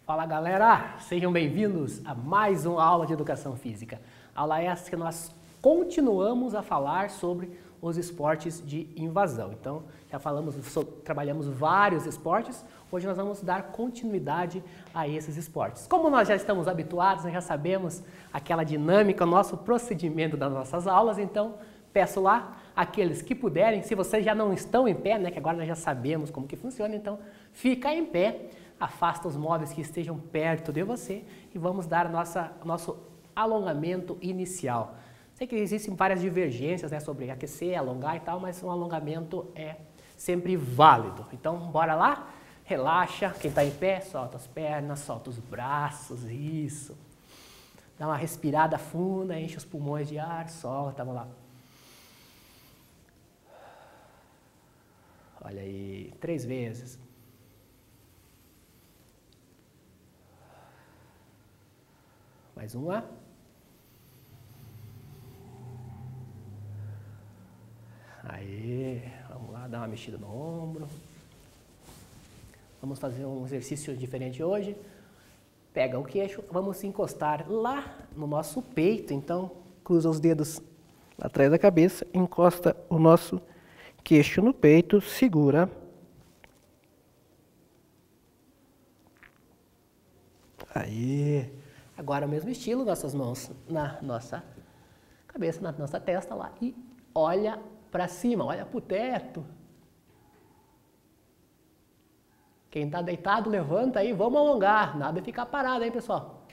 Fala galera, sejam bem-vindos a mais uma aula de Educação Física. Aula essa que nós continuamos a falar sobre os esportes de invasão. Então, trabalhamos vários esportes, hoje nós vamos dar continuidade a esses esportes. Como nós já estamos habituados, nós já sabemos aquela dinâmica, o nosso procedimento das nossas aulas, então peço lá aqueles que puderem, se vocês já não estão em pé, né, que agora nós já sabemos como que funciona, então fica em pé. Afasta os móveis que estejam perto de você e vamos dar nosso alongamento inicial. Sei que existem várias divergências, né, sobre aquecer, alongar e tal, mas um alongamento é sempre válido. Então, bora lá? Relaxa, quem está em pé, solta as pernas, solta os braços, isso. Dá uma respirada funda, enche os pulmões de ar, solta, vamos lá. Olha aí, 3 vezes. Mais uma. Aí, vamos lá, dar uma mexida no ombro. Vamos fazer um exercício diferente hoje. Pega o queixo, vamos encostar lá no nosso peito. Então, cruza os dedos atrás da cabeça, encosta o nosso queixo no peito, segura. Aí. Agora o mesmo estilo, nossas mãos na nossa cabeça, na nossa testa lá e olha para cima, olha para o teto. Quem está deitado, levanta aí, vamos alongar, nada de ficar parado aí, pessoal.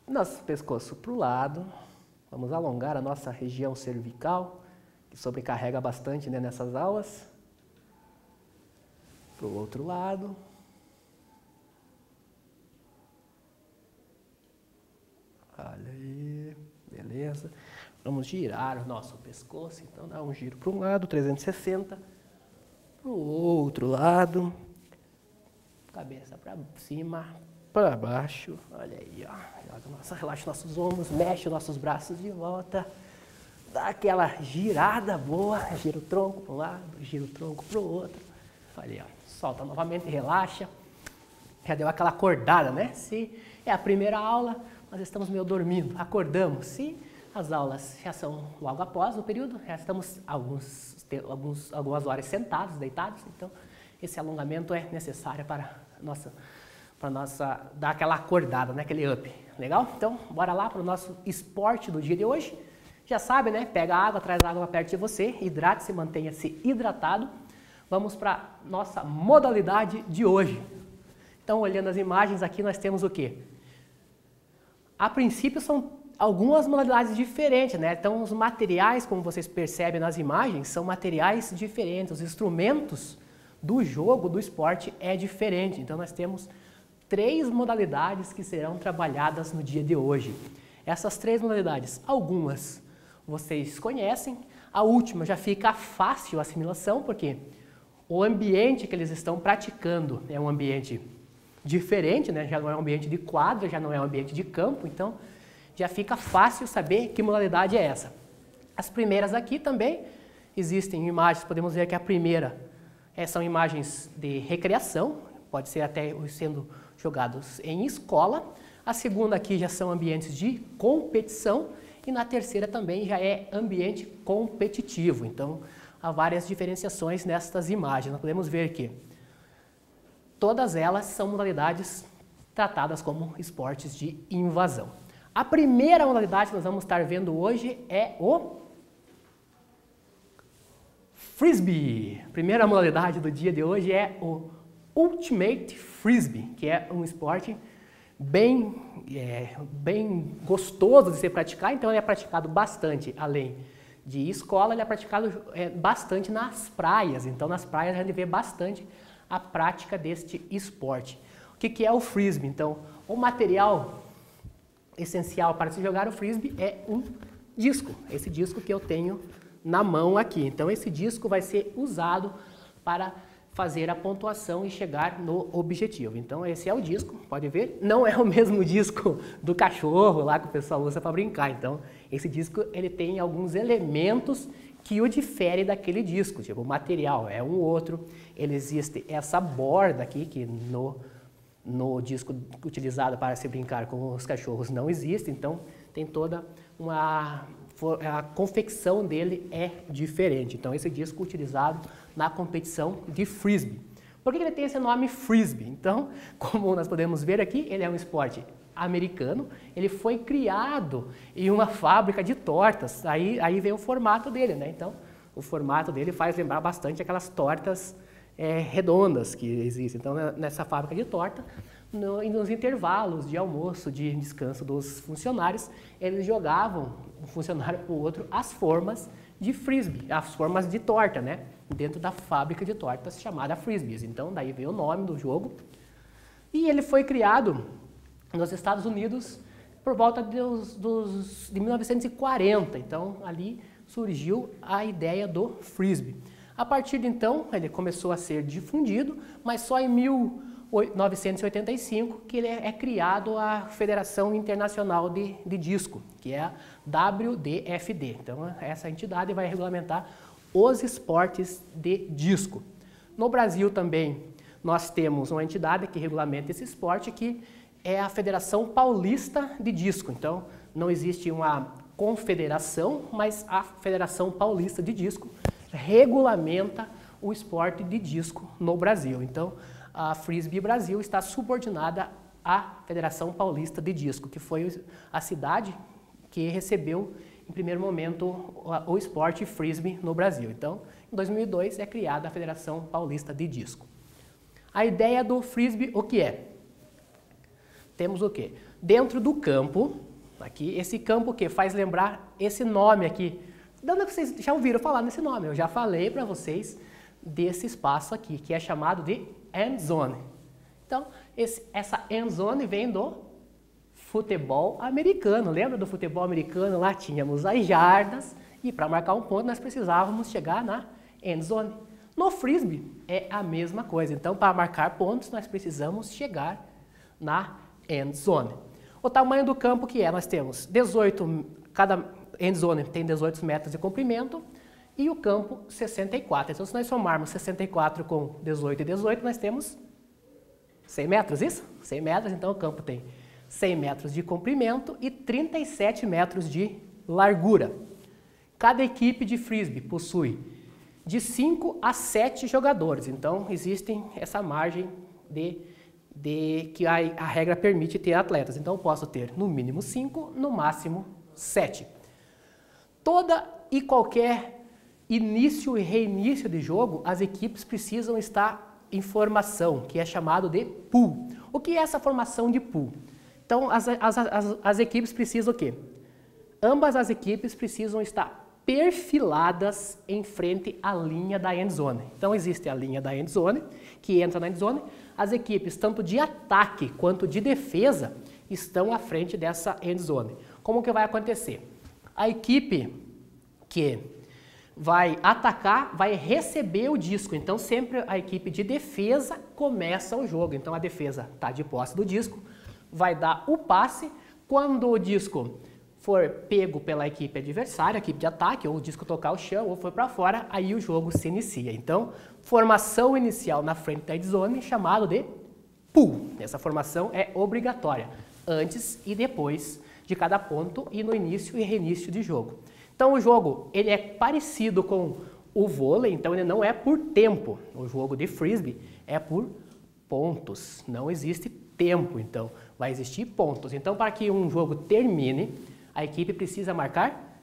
Nosso pescoço para o lado, vamos alongar a nossa região cervical, que sobrecarrega bastante, né, nessas aulas. Para o outro lado. Olha aí, beleza. Vamos girar o nosso pescoço, então dá um giro para um lado, 360, para o outro lado, cabeça para cima, para baixo, olha aí, ó. Relaxa nossos ombros, mexe os nossos braços de volta, dá aquela girada boa, gira o tronco para um lado, gira o tronco para o outro, olha aí, ó. Solta novamente, relaxa, já deu aquela acordada, né? Se é a primeira aula, nós estamos meio dormindo, acordamos. Se as aulas já são logo após o período, já estamos algumas horas sentados, deitados, então esse alongamento é necessário para dar aquela acordada, né? Aquele up. Legal? Então, bora lá para o nosso esporte do dia de hoje. Já sabe, né? Pega água, traz água perto de você, hidrate-se, mantenha-se hidratado. Vamos para a nossa modalidade de hoje. Então, olhando as imagens aqui, nós temos o quê? A princípio são algumas modalidades diferentes, né? Então os materiais, como vocês percebem nas imagens, são materiais diferentes. Os instrumentos do jogo, do esporte, é diferente. Então nós temos 3 modalidades que serão trabalhadas no dia de hoje. Essas 3 modalidades, algumas vocês conhecem, a última já fica fácil a assimilação, porque o ambiente que eles estão praticando é um ambiente diferente, né? Já não é um ambiente de quadra, já não é um ambiente de campo, então já fica fácil saber que modalidade é essa. As primeiras aqui também existem imagens, podemos ver que a primeira são imagens de recreação, pode ser até sendo jogados em escola. A segunda aqui já são ambientes de competição e na terceira também já é ambiente competitivo. Então há várias diferenciações nestas imagens. Nós podemos ver que todas elas são modalidades tratadas como esportes de invasão. A primeira modalidade que nós vamos estar vendo hoje é o Frisbee. A primeira modalidade do dia de hoje é o Ultimate Frisbee, que é um esporte bem gostoso de se praticar, então ele é praticado bastante, além de escola, ele é praticado bastante nas praias, então nas praias a gente vê bastante a prática deste esporte. O que é o Frisbee? Então, o material essencial para se jogar o Frisbee é um disco, esse disco que eu tenho na mão aqui. Então esse disco vai ser usado para fazer a pontuação e chegar no objetivo. Então esse é o disco, pode ver, não é o mesmo disco do cachorro lá que o pessoal usa para brincar. Então esse disco ele tem alguns elementos que o difere daquele disco, tipo o material é um outro, ele existe essa borda aqui que no disco utilizado para se brincar com os cachorros não existe, então tem toda a confecção dele é diferente. Então esse disco utilizado na competição de frisbee. Por que ele tem esse nome frisbee? Então, como nós podemos ver aqui, ele é um esporte americano, ele foi criado em uma fábrica de tortas, aí vem o formato dele, né? Então, o formato dele faz lembrar bastante aquelas tortas redondas que existem. Então, nessa fábrica de torta, nos intervalos de almoço, de descanso dos funcionários, eles jogavam, um funcionário para o outro, as formas de frisbee, as formas de torta, né? Dentro da fábrica de tortas chamada Frisbees. Então, daí veio o nome do jogo. E ele foi criado nos Estados Unidos por volta de 1940. Então, ali surgiu a ideia do Frisbee. A partir de então, ele começou a ser difundido, mas só em 1985 que ele é criado a Federação Internacional de Disco, que é a WDFD. Então, essa entidade vai regulamentar os esportes de disco. No Brasil também nós temos uma entidade que regulamenta esse esporte, que é a Federação Paulista de Disco. Então, não existe uma confederação, mas a Federação Paulista de Disco regulamenta o esporte de disco no Brasil. Então, a Frisbee Brasil está subordinada à Federação Paulista de Disco, que foi a cidade que recebeu, em primeiro momento, o esporte Frisbee no Brasil. Então, em 2002 é criada a Federação Paulista de Disco. A ideia do Frisbee, o que é? Temos o quê? Dentro do campo, aqui, esse campo que faz lembrar esse nome aqui. De onde vocês já ouviram falar nesse nome? Eu já falei para vocês desse espaço aqui, que é chamado de end zone. Então, essa end zone vem do futebol americano. Lembra do futebol americano? Lá tínhamos as jardas e para marcar um ponto nós precisávamos chegar na end zone. No Frisbee é a mesma coisa. Então, para marcar pontos nós precisamos chegar na end zone. O tamanho do campo que é? Nós temos 18, cada end zone tem 18 metros de comprimento e o campo 64. Então, se nós somarmos 64 com 18 e 18, nós temos 100 metros, isso? 100 metros, então o campo tem 100 metros de comprimento e 37 metros de largura. Cada equipe de Frisbee possui de 5 a 7 jogadores, então existem essa margem que a regra permite ter atletas. Então eu posso ter no mínimo 5, no máximo 7. Toda e qualquer início e reinício de jogo, as equipes precisam estar em formação, que é chamado de pool. O que é essa formação de pool? Então, as equipes precisam o quê? Ambas as equipes precisam estar perfiladas em frente à linha da end zone. Então, existe a linha da end zone, que entra na end zone. As equipes, tanto de ataque quanto de defesa, estão à frente dessa end zone. Como que vai acontecer? A equipe que vai atacar, vai receber o disco. Então, sempre a equipe de defesa começa o jogo. Então, a defesa está de posse do disco, vai dar o passe. Quando o disco for pego pela equipe adversária, a equipe de ataque, ou o disco tocar o chão, ou for para fora, aí o jogo se inicia. Então, formação inicial na frente da end zone, chamado de pool. Essa formação é obrigatória, antes e depois de cada ponto e no início e reinício de jogo. Então, o jogo ele é parecido com o vôlei, então ele não é por tempo. O jogo de Frisbee é por pontos, não existe tempo, então vai existir pontos. Então, para que um jogo termine, a equipe precisa marcar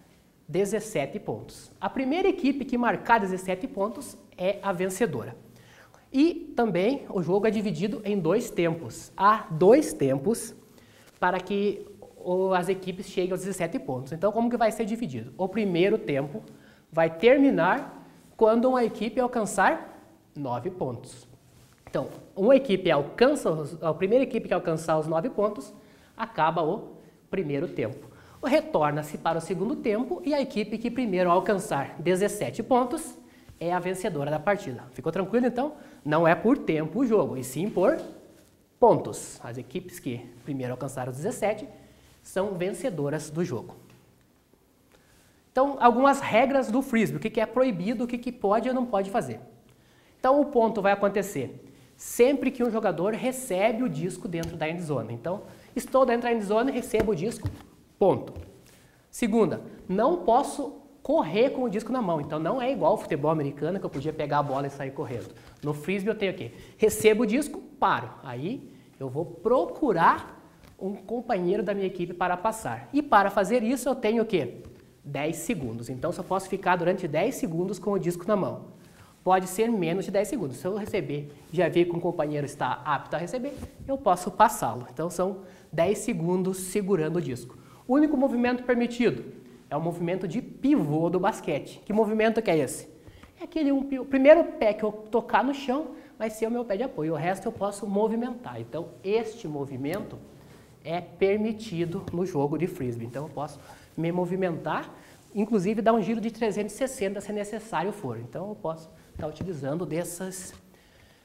17 pontos. A primeira equipe que marcar 17 pontos é a vencedora. E também o jogo é dividido em 2 tempos. Há 2 tempos para que as equipes cheguem aos 17 pontos. Então, como que vai ser dividido? O primeiro tempo vai terminar quando uma equipe alcançar 9 pontos. Então, a primeira equipe que alcançar os 9 pontos, acaba o primeiro tempo. Retorna-se para o segundo tempo e a equipe que primeiro alcançar 17 pontos é a vencedora da partida. Ficou tranquilo, então? Não é por tempo o jogo, e sim por pontos. As equipes que primeiro alcançaram os 17 são vencedoras do jogo. Então, algumas regras do Frisbee, o que é proibido, o que pode ou não pode fazer. Então, o ponto vai acontecer sempre que um jogador recebe o disco dentro da endzone. Então, estou dentro da endzone, recebo o disco, ponto. Segunda, não posso correr com o disco na mão. Então, não é igual ao futebol americano, que eu podia pegar a bola e sair correndo. No Frisbee eu tenho o quê? Recebo o disco, paro. Aí, eu vou procurar um companheiro da minha equipe para passar. E para fazer isso, eu tenho o quê? 10 segundos. Então, só posso ficar durante 10 segundos com o disco na mão. Pode ser menos de 10 segundos. Se eu receber, já ver que um companheiro está apto a receber, eu posso passá-lo. Então, são 10 segundos segurando o disco. O único movimento permitido é o movimento de pivô do basquete. Que movimento que é esse? É aquele o primeiro pé que eu tocar no chão vai ser o meu pé de apoio. O resto eu posso movimentar. Então, este movimento é permitido no jogo de Frisbee. Então, eu posso me movimentar, inclusive dar um giro de 360 se necessário for. Então, eu posso estar utilizando desses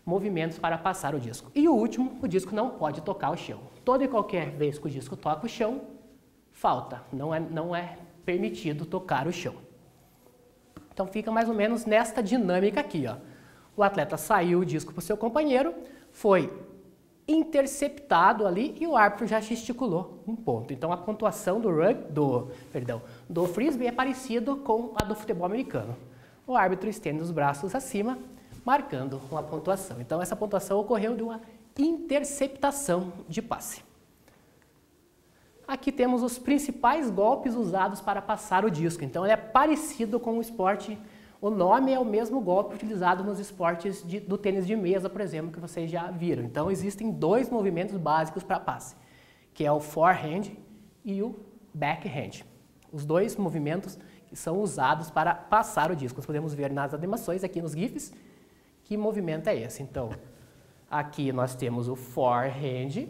movimentos para passar o disco. E o último, o disco não pode tocar o chão. Toda e qualquer vez que o disco toca o chão, falta. Não é permitido tocar o chão. Então fica mais ou menos nesta dinâmica aqui, ó. O atleta saiu o disco para o seu companheiro, foi interceptado ali e o árbitro já gesticulou um ponto. Então a pontuação do Frisbee é parecido com a do futebol americano. O árbitro estende os braços acima, marcando uma pontuação. Então essa pontuação ocorreu de uma interceptação de passe. Aqui temos os principais golpes usados para passar o disco. Então ele é parecido com o esporte, o nome é o mesmo golpe utilizado nos esportes do tênis de mesa, por exemplo, que vocês já viram. Então existem dois movimentos básicos para passe, que é o forehand e o backhand. Os dois movimentos que são usados para passar o disco. Nós podemos ver nas animações, aqui nos GIFs, que movimento é esse. Então, aqui nós temos o forehand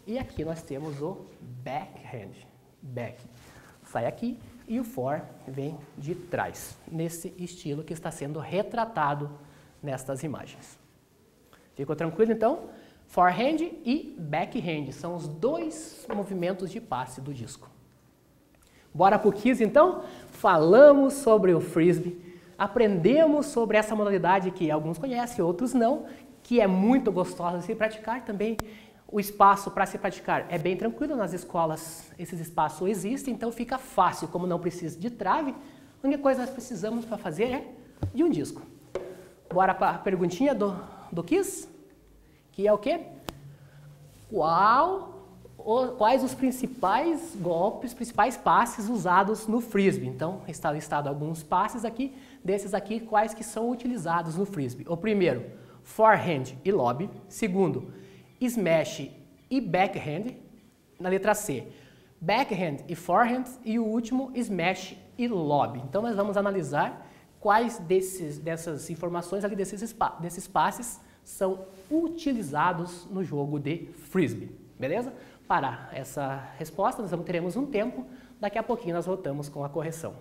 e aqui nós temos o backhand. Back sai aqui e o for vem de trás, nesse estilo que está sendo retratado nestas imagens. Ficou tranquilo então? Forehand e backhand são os dois movimentos de passe do disco. Bora pro quiz então? Falamos sobre o Frisbee, aprendemos sobre essa modalidade que alguns conhecem, outros não, que é muito gostosa de se praticar também. O espaço para se praticar é bem tranquilo, nas escolas esses espaços existem, então fica fácil, como não precisa de trave, a única coisa que nós precisamos para fazer é de um disco. Bora para a perguntinha do quiz, que é o quê? Quais os principais golpes, principais passes usados no Frisbee? Então, está listado alguns passes aqui, desses aqui, quais que são utilizados no Frisbee. O primeiro, forehand e lob. Segundo, smash e backhand. Na letra C, backhand e forehand. E o último, smash e lob. Então, nós vamos analisar quais dessas informações ali, desses passes, são utilizados no jogo de Frisbee. Beleza? Para essa resposta, nós teremos um tempo. Daqui a pouquinho nós voltamos com a correção.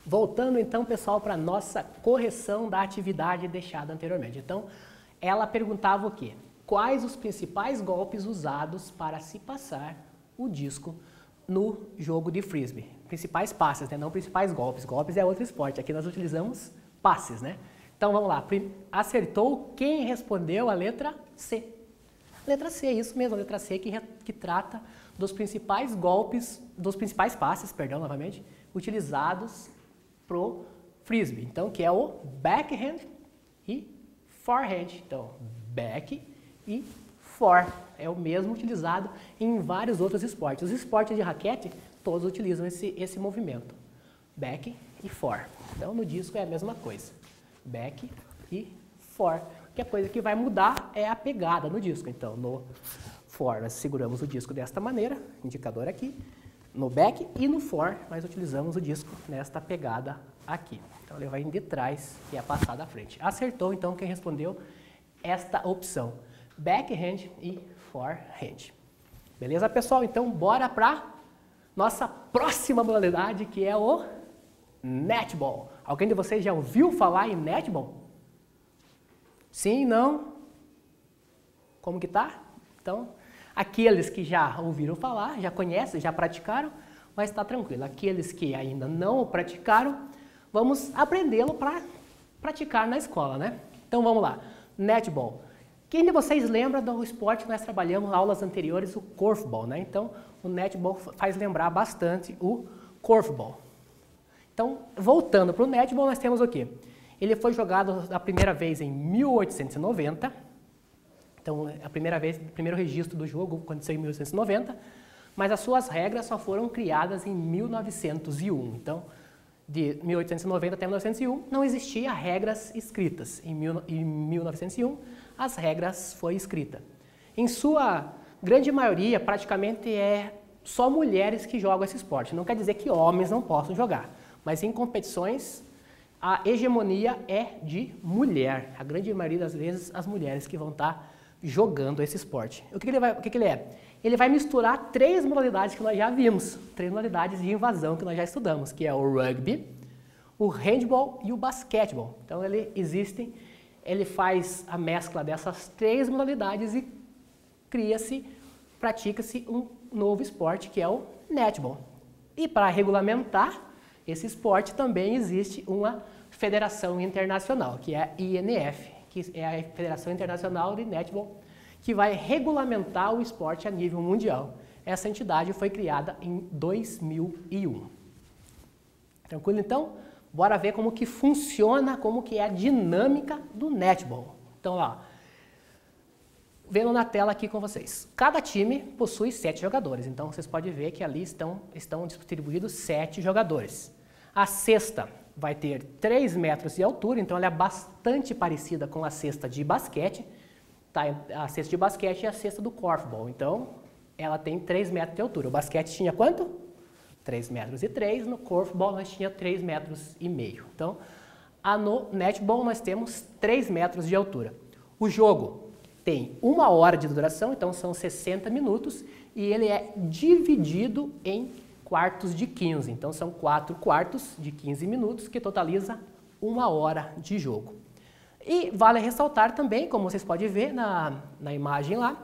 Voltando então, pessoal, para a nossa correção da atividade deixada anteriormente. Então, ela perguntava o quê? Quais os principais golpes usados para se passar o disco no jogo de frisbee? Principais passes, né? Não principais golpes. Golpes é outro esporte. Aqui nós utilizamos passes, né? Então vamos lá. Acertou quem respondeu a letra C. Letra C, isso mesmo, a letra C que trata dos principais golpes, dos principais passes, perdão, novamente, utilizados pro frisbee. Então, que é o backhand e forehand. Então, back e fore. É o mesmo utilizado em vários outros esportes. Os esportes de raquete, todos utilizam esse movimento. Back e fore. Então, no disco é a mesma coisa. Back e fore. A coisa que vai mudar é a pegada no disco. Então, no fore, nós seguramos o disco desta maneira, indicador aqui. No back e no fore, nós utilizamos o disco nesta pegada aqui. Então, ele vai de trás e é passado à frente. Acertou, então, quem respondeu esta opção. Backhand e forehand. Beleza, pessoal? Então, bora para nossa próxima modalidade, que é o netball. Alguém de vocês já ouviu falar em netball? Sim, não? Como que tá? Então, aqueles que já ouviram falar, já conhecem, já praticaram, mas está tranquilo. Aqueles que ainda não o praticaram, vamos aprendê-lo para praticar na escola, né? Então, vamos lá. Netball. Quem de vocês lembra do esporte que nós trabalhamos nas aulas anteriores, o korfball, né? Então, o netball faz lembrar bastante o korfball. Então, voltando para o netball, nós temos o quê? Ele foi jogado a primeira vez em 1890. Então, o primeiro registro do jogo aconteceu em 1890, mas as suas regras só foram criadas em 1901. Então, de 1890 até 1901, não existia regras escritas. Em 1901, as regras foram escritas. Em sua grande maioria, praticamente é só mulheres que jogam esse esporte. Não quer dizer que homens não possam jogar, mas em competições, a hegemonia é de mulher. A grande maioria das vezes, as mulheres que vão estar jogando esse esporte. O que ele é? Ele vai misturar três modalidades que nós já vimos, três modalidades de invasão que nós já estudamos, que é o rugby, o handball e o basquetebol. Então, ele faz a mescla dessas três modalidades e pratica-se um novo esporte, que é o netball. E para regulamentar esse esporte também existe uma federação internacional, que é a INF, que é a Federação Internacional de Netball, que vai regulamentar o esporte a nível mundial. Essa entidade foi criada em 2001. Tranquilo, então? Bora ver como que funciona, como que é a dinâmica do netball. Então, lá, vendo na tela aqui com vocês. Cada time possui 7 jogadores, então vocês podem ver que ali estão distribuídos 7 jogadores. A cesta vai ter 3 metros de altura, então ela é bastante parecida com a cesta de basquete. Tá? A cesta de basquete é a cesta do korfball, então ela tem 3 metros de altura. O basquete tinha quanto? 3 metros e 3, no korfball nós tinha 3 metros e meio. Então, no netball nós temos 3 metros de altura. O jogo tem 1 hora de duração, então são 60 minutos, e ele é dividido em quartos de 15. Então, são 4 quartos de 15 minutos, que totaliza 1 hora de jogo. E vale ressaltar também, como vocês podem ver na imagem lá,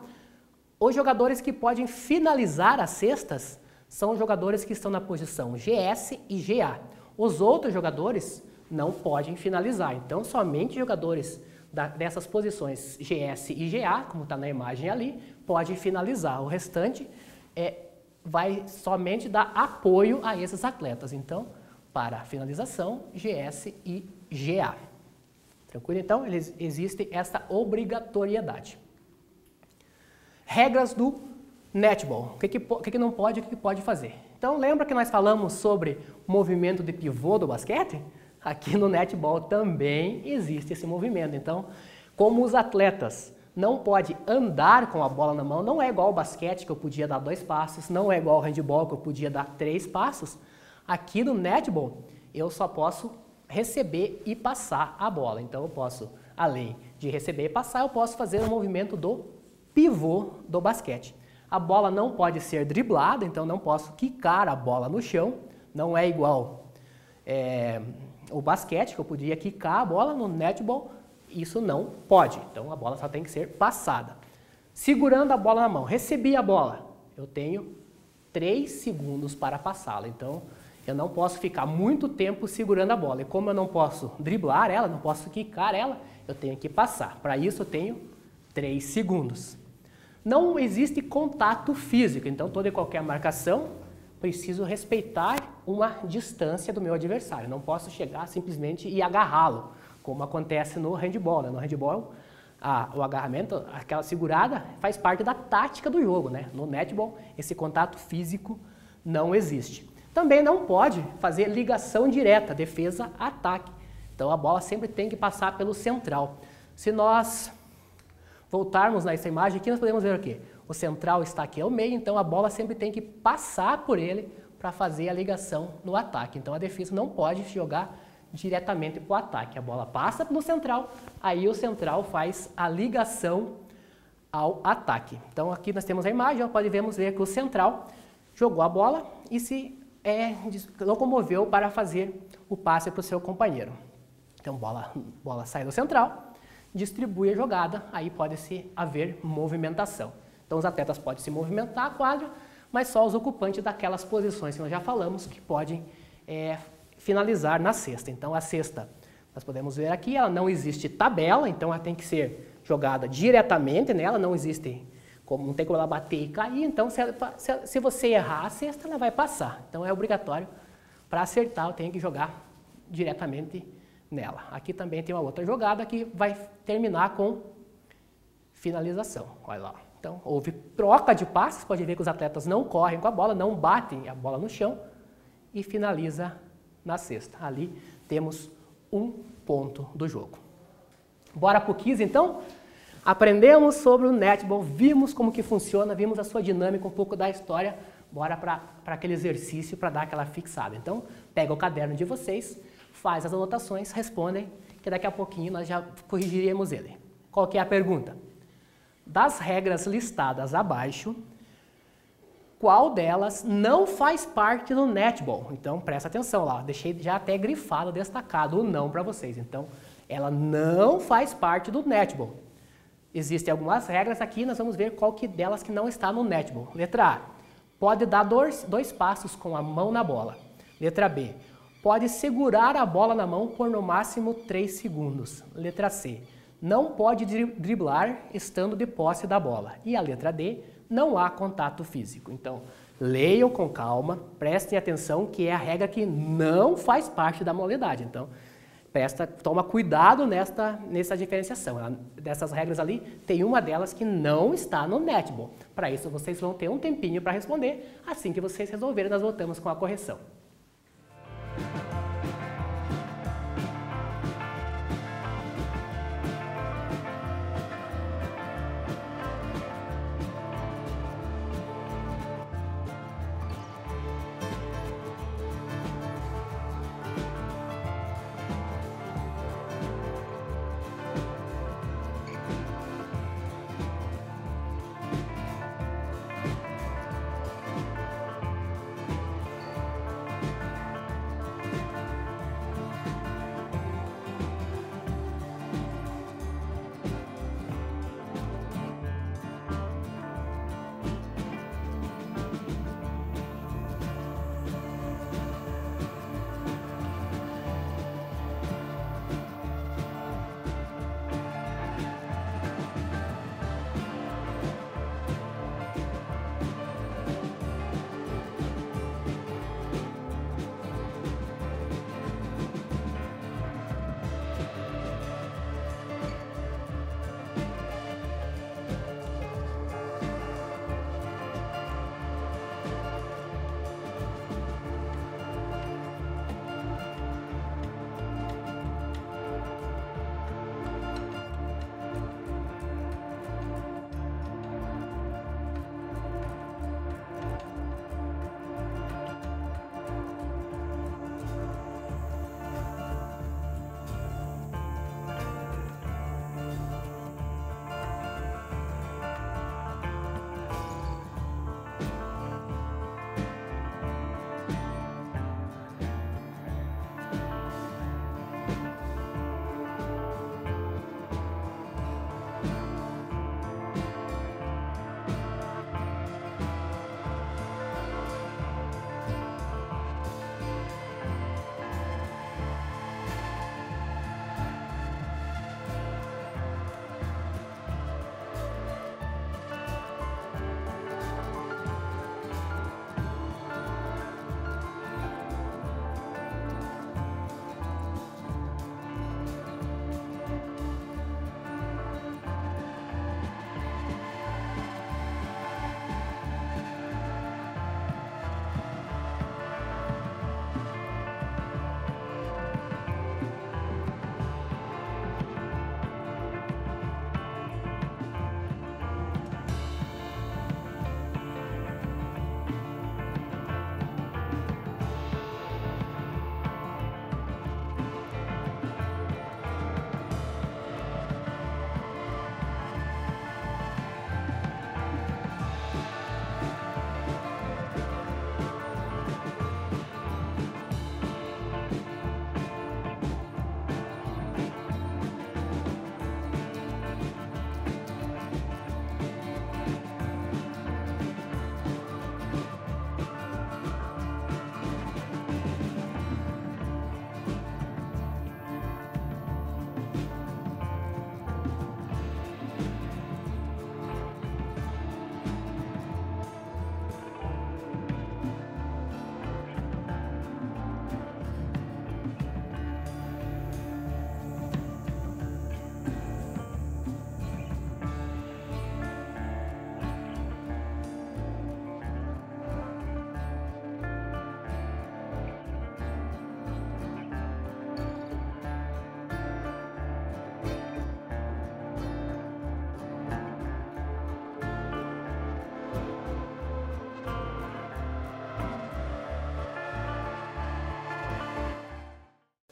os jogadores que podem finalizar as cestas são jogadores que estão na posição GS e GA. Os outros jogadores não podem finalizar. Então, somente jogadores dessas posições GS e GA, como está na imagem ali, podem finalizar. O restante vai somente dar apoio a esses atletas. Então, para a finalização, GS e GA. Tranquilo? Então, existe essa obrigatoriedade. Regras do netball. O que não pode e o que pode fazer? Então, lembra que nós falamos sobre movimento de pivô do basquete? Aqui no netball também existe esse movimento. Então, como os atletas não podem andar com a bola na mão, não é igual ao basquete, que eu podia dar 2 passos, não é igual ao handball, que eu podia dar 3 passos. Aqui no netball, eu só posso receber e passar a bola. Então, eu posso, além de receber e passar, eu posso fazer o movimento do pivô do basquete. A bola não pode ser driblada, então não posso quicar a bola no chão, não é igual o basquete, que eu podia quicar a bola no netball, isso não pode. Então a bola só tem que ser passada. Segurando a bola na mão, recebi a bola, eu tenho 3 segundos para passá-la. Então eu não posso ficar muito tempo segurando a bola. E como eu não posso driblar ela, não posso quicar ela, eu tenho que passar. Para isso eu tenho 3 segundos. Não existe contato físico, então toda e qualquer marcação preciso respeitar uma distância do meu adversário. Não posso chegar simplesmente e agarrá-lo, como acontece no handball. Né? No handball, o agarramento, aquela segurada, faz parte da tática do jogo. Né? No netball, esse contato físico não existe. Também não pode fazer ligação direta, defesa-ataque. Então a bola sempre tem que passar pelo central. Se nós voltarmos nessa imagem aqui, nós podemos ver o quê? O central está aqui ao meio, então a bola sempre tem que passar por ele para fazer a ligação no ataque. Então a defesa não pode jogar diretamente para o ataque. A bola passa pelo central, aí o central faz a ligação ao ataque. Então aqui nós temos a imagem, podemos ver que o central jogou a bola e se locomoveu para fazer o passe para o seu companheiro. Então bola sai do central, distribui a jogada, aí pode-se haver movimentação. Então os atletas podem se movimentar a quadra, mas só os ocupantes daquelas posições que nós já falamos que podem finalizar na cesta. Então a cesta, nós podemos ver aqui, ela não existe tabela, então ela tem que ser jogada diretamente nela, não tem como ela bater e cair, então se você errar a cesta, ela vai passar. Então é obrigatório, para acertar, eu tenho que jogar diretamente nela. Aqui também tem uma outra jogada que vai terminar com finalização. Olha lá. Então, houve troca de passes, pode ver que os atletas não correm com a bola, não batem a bola no chão e finaliza na cesta. Ali temos um ponto do jogo. Bora para o quiz, então? Aprendemos sobre o netball, vimos como que funciona, vimos a sua dinâmica, um pouco da história. Bora para aquele exercício para dar aquela fixada. Então, pega o caderno de vocês, faz as anotações, respondem, que daqui a pouquinho nós já corrigiremos ele. Qual que é a pergunta? Das regras listadas abaixo, qual delas não faz parte do netball? Então, presta atenção lá, deixei já até grifado, destacado o não para vocês. Então, ela não faz parte do netball. Existem algumas regras aqui, nós vamos ver qual que delas que não está no netball. Letra A, pode dar dois passos com a mão na bola. Letra B, pode segurar a bola na mão por no máximo 3 segundos. Letra C, não pode driblar estando de posse da bola. E a letra D, não há contato físico. Então, leiam com calma, prestem atenção que é a regra que não faz parte da modalidade. Então, toma cuidado nessa diferenciação. Dessas regras ali, tem uma delas que não está no netball. Para isso, vocês vão ter um tempinho para responder. Assim que vocês resolverem, nós voltamos com a correção.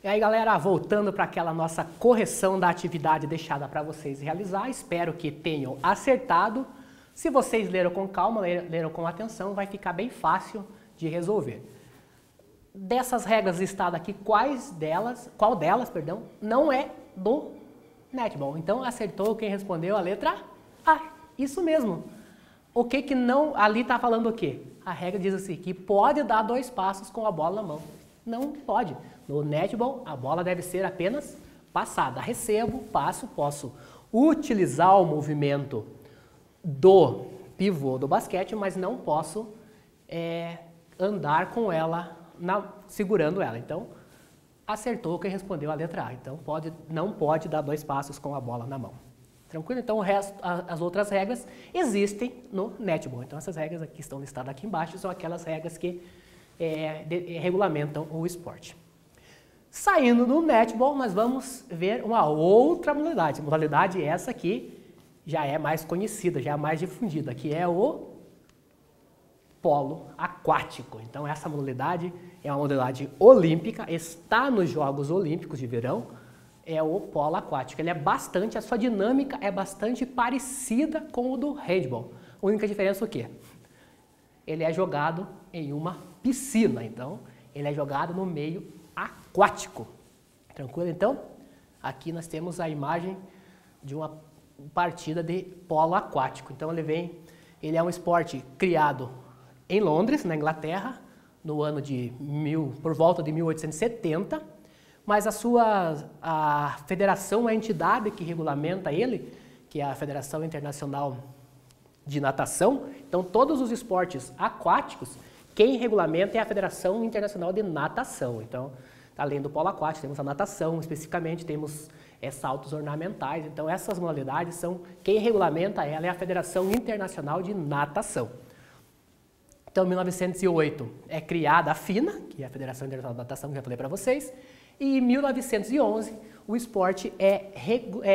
E aí, galera, voltando para aquela nossa correção da atividade deixada para vocês realizar, espero que tenham acertado. Se vocês leram com calma, leram com atenção, vai ficar bem fácil de resolver. Dessas regras listadas aqui, qual delas, não é do netball? Então, acertou quem respondeu a letra A. Isso mesmo. O que não... Ali está falando o quê? A regra diz assim, que pode dar 2 passos com a bola na mão. Não pode. No netball, a bola deve ser apenas passada. Recebo, passo, posso utilizar o movimento do pivô do basquete, mas não posso andar com ela, segurando ela. Então, acertou quem respondeu a letra A. Então, não pode dar 2 passos com a bola na mão. Tranquilo? Então, as outras regras existem no netball. Então, essas regras aqui estão listadas aqui embaixo, são aquelas regras que regulamentam o esporte. Saindo do netball, nós vamos ver uma outra modalidade. Modalidade essa aqui já é mais conhecida, já é mais difundida, que é o polo aquático. Então, essa modalidade é uma modalidade olímpica, está nos Jogos Olímpicos de Verão, é o polo aquático. A sua dinâmica é bastante parecida com o do handball. A única diferença é o quê? Ele é jogado em uma piscina, então ele é jogado no meio aquático. Tranquilo? Então, aqui nós temos a imagem de uma partida de polo aquático. Então ele é um esporte criado em Londres, na Inglaterra, no ano por volta de 1870, mas a federação, a entidade que regulamenta ele, que é a Federação Internacional de Natação, então todos os esportes aquáticos, quem regulamenta é a Federação Internacional de Natação. Então, além do polo aquático, temos a natação, especificamente temos saltos ornamentais. Então, essas modalidades quem regulamenta ela é a Federação Internacional de Natação. Então, em 1908 é criada a FINA, que é a Federação Internacional de Natação, que já falei para vocês, e em 1911 o esporte é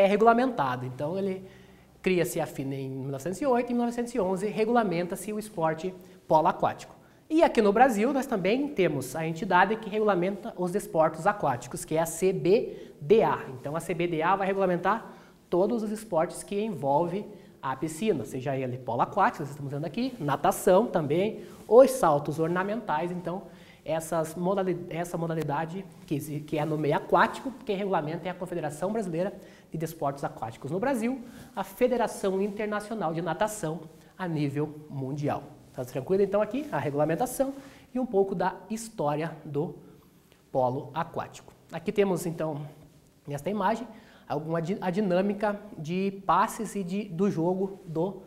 regulamentado. Então, cria-se a FINA em 1908 e em 1911 regulamenta-se o esporte polo aquático. E aqui no Brasil nós também temos a entidade que regulamenta os desportos aquáticos, que é a CBDA. Então a CBDA vai regulamentar todos os esportes que envolvem a piscina, seja ele polo aquático, nós estamos vendo aqui, natação também, os saltos ornamentais. Então essa modalidade que é no meio aquático, quem regulamenta é a Confederação Brasileira de Desportos Aquáticos no Brasil, a Federação Internacional de Natação a nível mundial. Tá tranquilo? Então aqui a regulamentação e um pouco da história do polo aquático. Aqui temos então, nesta imagem, a dinâmica de passes e do jogo do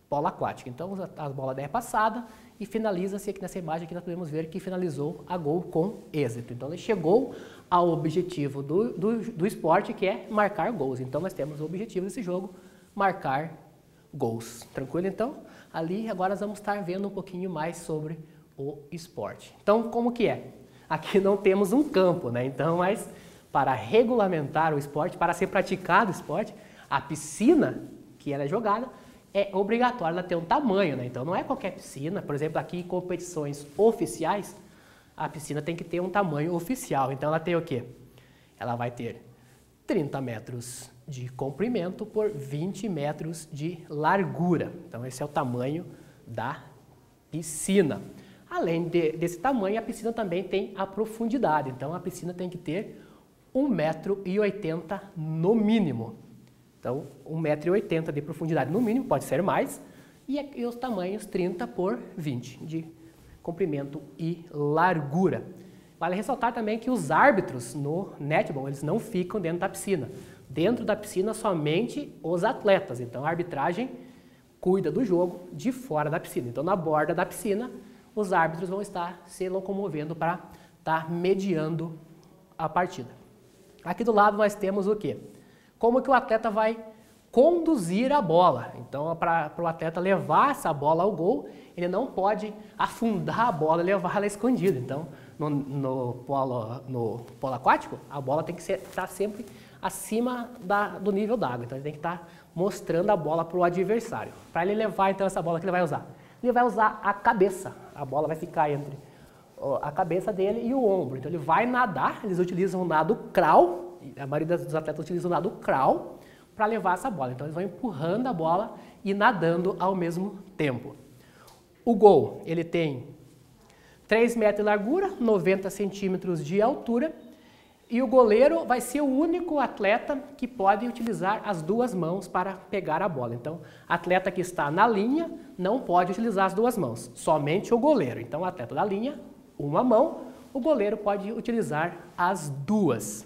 polo aquático. Então a bola é passada e finaliza-se aqui nessa imagem que nós podemos ver que finalizou a gol com êxito. Então ele chegou ao objetivo do esporte, que é marcar gols. Então nós temos o objetivo desse jogo, marcar gols. Tranquilo? Então, ali agora nós vamos estar vendo um pouquinho mais sobre o esporte. Então, como que é? Aqui não temos um campo, né? Então, mas para regulamentar o esporte, para ser praticado o esporte, a piscina que ela é jogada é obrigatório ela ter um tamanho, né? Então, não é qualquer piscina. Por exemplo, aqui em competições oficiais, a piscina tem que ter um tamanho oficial. Então, ela tem o quê? Ela vai ter 30 metros de comprimento por 20 metros de largura. Então, esse é o tamanho da piscina. Além desse tamanho, a piscina também tem a profundidade. Então, a piscina tem que ter 1,80 m no mínimo. Então, 1,80 m de profundidade no mínimo, pode ser mais. E os tamanhos 30 por 20 de comprimento e largura. Vale ressaltar também que os árbitros no netball, eles não ficam dentro da piscina. Dentro da piscina, somente os atletas. Então, a arbitragem cuida do jogo de fora da piscina. Então, na borda da piscina, os árbitros vão estar se locomovendo para estar mediando a partida. Aqui do lado nós temos o quê? Como que o atleta vai conduzir a bola. Então, para o atleta levar essa bola ao gol, ele não pode afundar a bola e levar ela escondida. Então, no polo aquático, a bola tem que estar sempre acima do nível d'água. Então, ele tem que estar mostrando a bola para o adversário. Para ele levar, então, essa bola que ele vai usar? Ele vai usar a cabeça. A bola vai ficar entre a cabeça dele e o ombro. Então ele vai nadar, eles utilizam o nado crawl, a maioria dos atletas utiliza o nado crawl para levar essa bola. Então eles vão empurrando a bola e nadando ao mesmo tempo. O gol, ele tem 3 metros de largura, 90 centímetros de altura, e o goleiro vai ser o único atleta que pode utilizar as duas mãos para pegar a bola. Então, atleta que está na linha não pode utilizar as duas mãos, somente o goleiro. Então, o atleta da linha, uma mão, o goleiro pode utilizar as duas.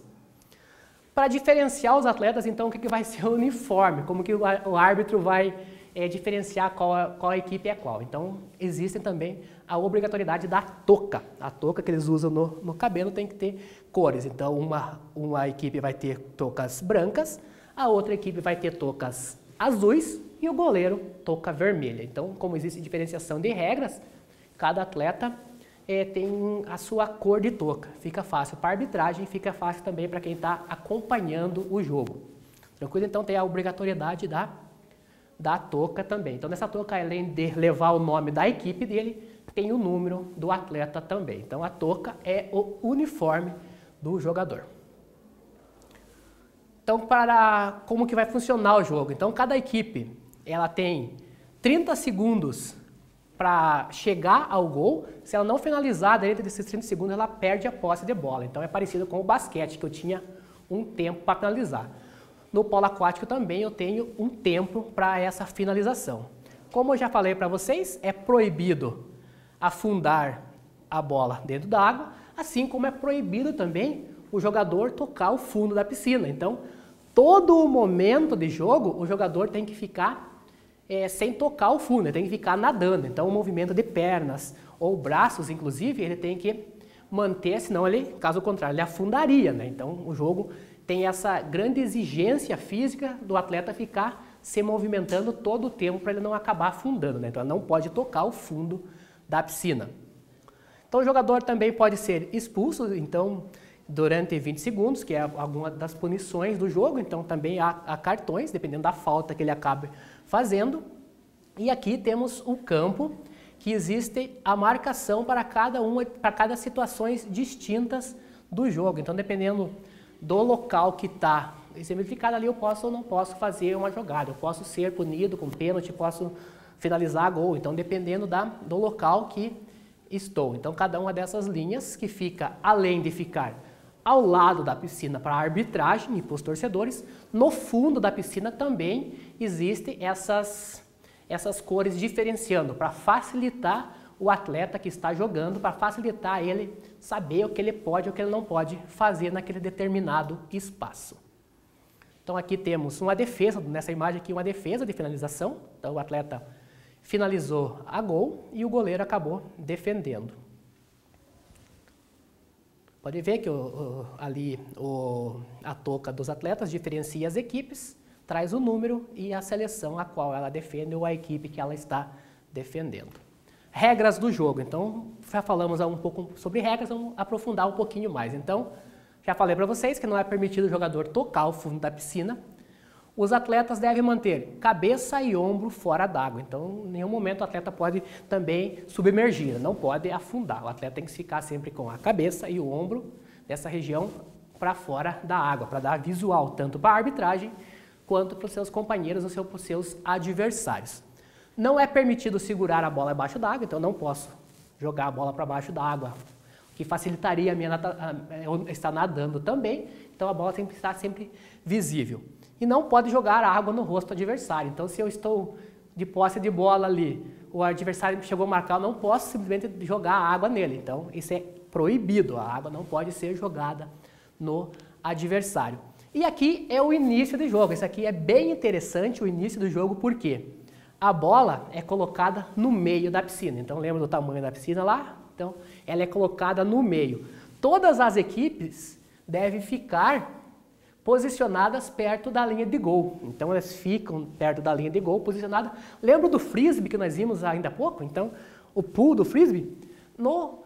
Para diferenciar os atletas, então, o que vai ser o uniforme? Como que o árbitro vai diferenciar qual equipe é qual? Então, existe também a obrigatoriedade da touca. A touca que eles usam no cabelo tem que ter cores. Então, uma equipe vai ter toucas brancas, a outra equipe vai ter toucas azuis e o goleiro touca vermelha. Então, como existe diferenciação de regras, cada atleta tem a sua cor de touca. Fica fácil para a arbitragem, fica fácil também para quem está acompanhando o jogo. Tranquilo? Então, tem a obrigatoriedade da touca também. Então, nessa touca, além de levar o nome da equipe dele, tem o número do atleta também. Então, a touca é o uniforme do jogador. Então, como que vai funcionar o jogo? Então, cada equipe ela tem 30 segundos para chegar ao gol. Se ela não finalizar dentro desses 30 segundos, ela perde a posse de bola. Então, é parecido com o basquete, que eu tinha um tempo para finalizar. No polo aquático também eu tenho um tempo para essa finalização. Como eu já falei para vocês, é proibido afundar a bola dentro da água, assim como é proibido também o jogador tocar o fundo da piscina. Então, todo o momento de jogo, o jogador tem que ficar sem tocar o fundo, ele tem que ficar nadando. Então, o movimento de pernas ou braços, inclusive, ele tem que manter, senão ele, caso contrário, ele afundaria, né? Então, o jogo tem essa grande exigência física do atleta ficar se movimentando todo o tempo para ele não acabar afundando, né? Então, ele não pode tocar o fundo da piscina. Então, o jogador também pode ser expulso, então, durante 20 segundos, que é alguma das punições do jogo. Então, também há cartões, dependendo da falta que ele acabe fazendo. E aqui temos o campo, que existe a marcação para cada situações distintas do jogo. Então, dependendo do local que está exemplificado ali, eu posso ou não posso fazer uma jogada. Eu posso ser punido com pênalti, posso finalizar gol. Então, dependendo do local que estou. Então, cada uma dessas linhas que fica, além de ficar ao lado da piscina para a arbitragem e para os torcedores, no fundo da piscina também existem essas cores diferenciando para facilitar o atleta que está jogando, para facilitar ele saber o que ele pode e o que ele não pode fazer naquele determinado espaço. Então aqui temos uma defesa, nessa imagem aqui uma defesa de finalização. Então o atleta finalizou a gol e o goleiro acabou defendendo. Pode ver que a touca dos atletas diferencia as equipes, traz o número e a seleção a qual ela defende ou a equipe que ela está defendendo. Regras do jogo. Então, já falamos um pouco sobre regras, vamos aprofundar um pouquinho mais. Então, já falei para vocês que não é permitido o jogador tocar o fundo da piscina. Os atletas devem manter cabeça e ombro fora d'água. Então, em nenhum momento o atleta pode também submergir, não pode afundar. O atleta tem que ficar sempre com a cabeça e o ombro dessa região para fora da água, para dar visual tanto para a arbitragem quanto para os seus companheiros ou para os seus adversários. Não é permitido segurar a bola abaixo d'água, então não posso jogar a bola para baixo d'água, que facilitaria a minha estar nadando também. Então a bola tem que estar sempre visível. E não pode jogar água no rosto do adversário. Então se eu estou de posse de bola ali, o adversário chegou a marcar, eu não posso simplesmente jogar água nele. Então isso é proibido, a água não pode ser jogada no adversário. E aqui é o início do jogo. Isso aqui é bem interessante, o início do jogo, por quê? A bola é colocada no meio da piscina. Então, lembra do tamanho da piscina lá? Então, ela é colocada no meio. Todas as equipes devem ficar posicionadas perto da linha de gol. Então, elas ficam perto da linha de gol, posicionadas. Lembra do frisbee que nós vimos ainda há pouco? Então, o pool do frisbee? No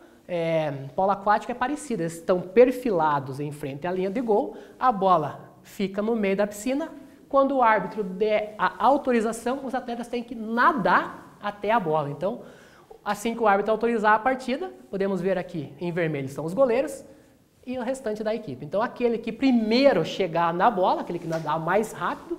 polo aquático é parecido. Eles estão perfilados em frente à linha de gol. A bola fica no meio da piscina. Quando o árbitro der a autorização, os atletas têm que nadar até a bola. Então, Assim que o árbitro autorizar a partida, podemos ver aqui em vermelho são os goleiros e o restante da equipe. Então aquele que primeiro chegar na bola, aquele que nadar mais rápido,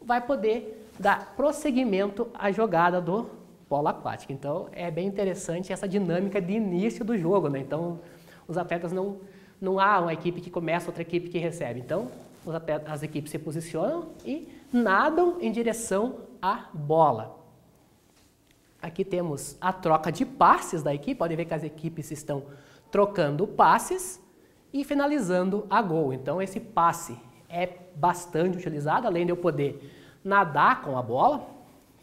vai poder dar prosseguimento à jogada do polo aquático. Então é bem interessante essa dinâmica de início do jogo, né? Então os atletas não há uma equipe que começa, outra equipe que recebe. Então as equipes se posicionam e nadam em direção à bola. Aqui temos a troca de passes da equipe, pode ver que as equipes estão trocando passes e finalizando a gol. Então esse passe é bastante utilizado, além de eu poder nadar com a bola,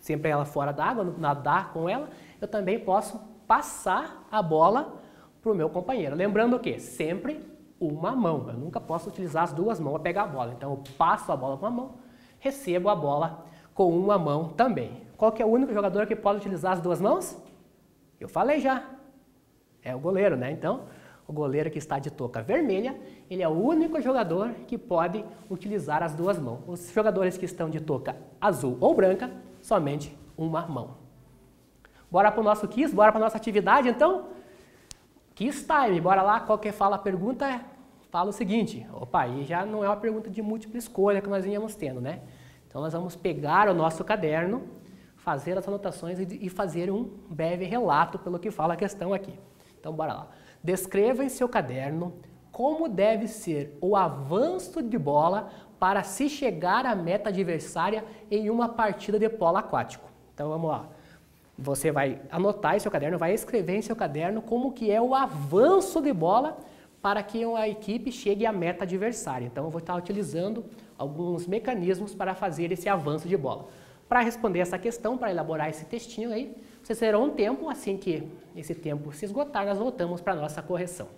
sempre ela fora d'água, nadar com ela, eu também posso passar a bola para o meu companheiro. Lembrando que sempre uma mão, eu nunca posso utilizar as duas mãos para pegar a bola. Então eu passo a bola com uma mão, recebo a bola com uma mão também. Qual que é o único jogador que pode utilizar as duas mãos? Eu falei já, é o goleiro, né? Então, o goleiro que está de touca vermelha, ele é o único jogador que pode utilizar as duas mãos. Os jogadores que estão de touca azul ou branca, somente uma mão. Bora para o nosso quiz, bora para a nossa atividade, então? Quiz time, bora lá, qualquer pergunta, fala o seguinte. Opa, aí já não é uma pergunta de múltipla escolha que nós vínhamos tendo, né? Então nós vamos pegar o nosso caderno, fazer as anotações e fazer um breve relato pelo que fala a questão aqui. Então bora lá. Descreva em seu caderno como deve ser o avanço de bola para se chegar à meta adversária em uma partida de polo aquático. Então vamos lá. Você vai anotar em seu caderno, vai escrever em seu caderno como que é o avanço de bola para que a equipe chegue à meta adversária. Então eu vou estar utilizando alguns mecanismos para fazer esse avanço de bola. Para responder essa questão, para elaborar esse textinho aí, vocês terão um tempo, assim que esse tempo se esgotar, nós voltamos para a nossa correção.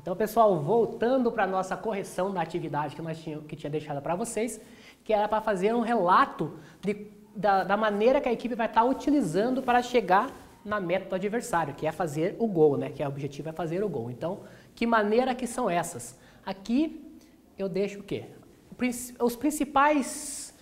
Então, pessoal, voltando para a nossa correção da atividade que tinha deixado para vocês, que era para fazer um relato da maneira que a equipe vai estar utilizando para chegar na meta do adversário, que é fazer o gol, né? Que o objetivo é fazer o gol. Então, que maneira que são essas? Aqui eu deixo o quê? Os principais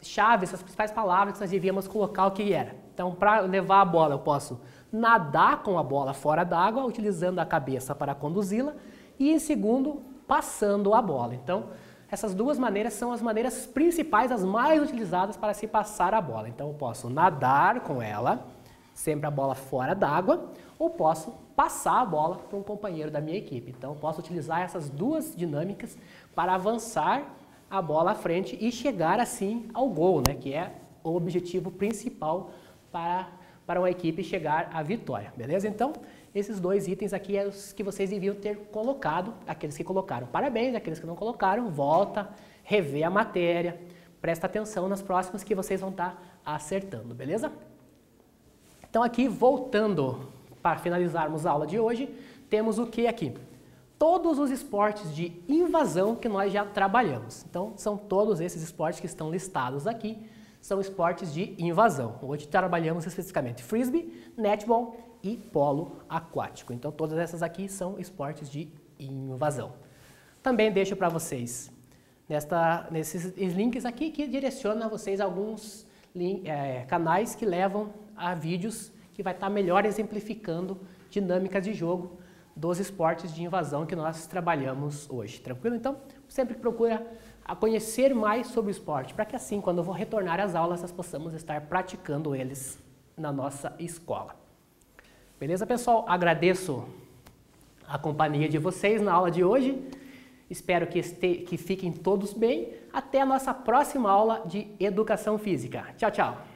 chaves, as principais palavras que nós devíamos colocar o que era. Então, para levar a bola, eu posso nadar com a bola fora d'água, utilizando a cabeça para conduzi-la, e em segundo, passando a bola. Então, essas duas maneiras são as maneiras principais, as mais utilizadas para se passar a bola. Então, eu posso nadar com ela, sempre a bola fora d'água, ou posso passar a bola para um companheiro da minha equipe. Então, eu posso utilizar essas duas dinâmicas para avançar a bola à frente e chegar assim ao gol, né? Que é o objetivo principal para uma equipe chegar à vitória, beleza? Então, esses dois itens aqui é os que vocês deviam ter colocado, aqueles que colocaram. Parabéns, aqueles que não colocaram, volta, revê a matéria, presta atenção nas próximas que vocês vão estar acertando, beleza? Então aqui, voltando para finalizarmos a aula de hoje, temos o que aqui? Todos os esportes de invasão que nós já trabalhamos. Então, são todos esses esportes que estão listados aqui, são esportes de invasão. Hoje trabalhamos especificamente frisbee, netball e polo aquático. Então, todas essas aqui são esportes de invasão. Também deixo para vocês nesses links aqui que direcionam a vocês alguns canais que levam a vídeos que vai estar melhor exemplificando dinâmicas de jogo dos esportes de invasão que nós trabalhamos hoje. Tranquilo? Então, sempre procura conhecer mais sobre o esporte, para que assim, quando eu vou retornar às aulas, nós possamos estar praticando eles na nossa escola. Beleza, pessoal? Agradeço a companhia de vocês na aula de hoje. Espero que fiquem todos bem. Até a nossa próxima aula de Educação Física. Tchau, tchau!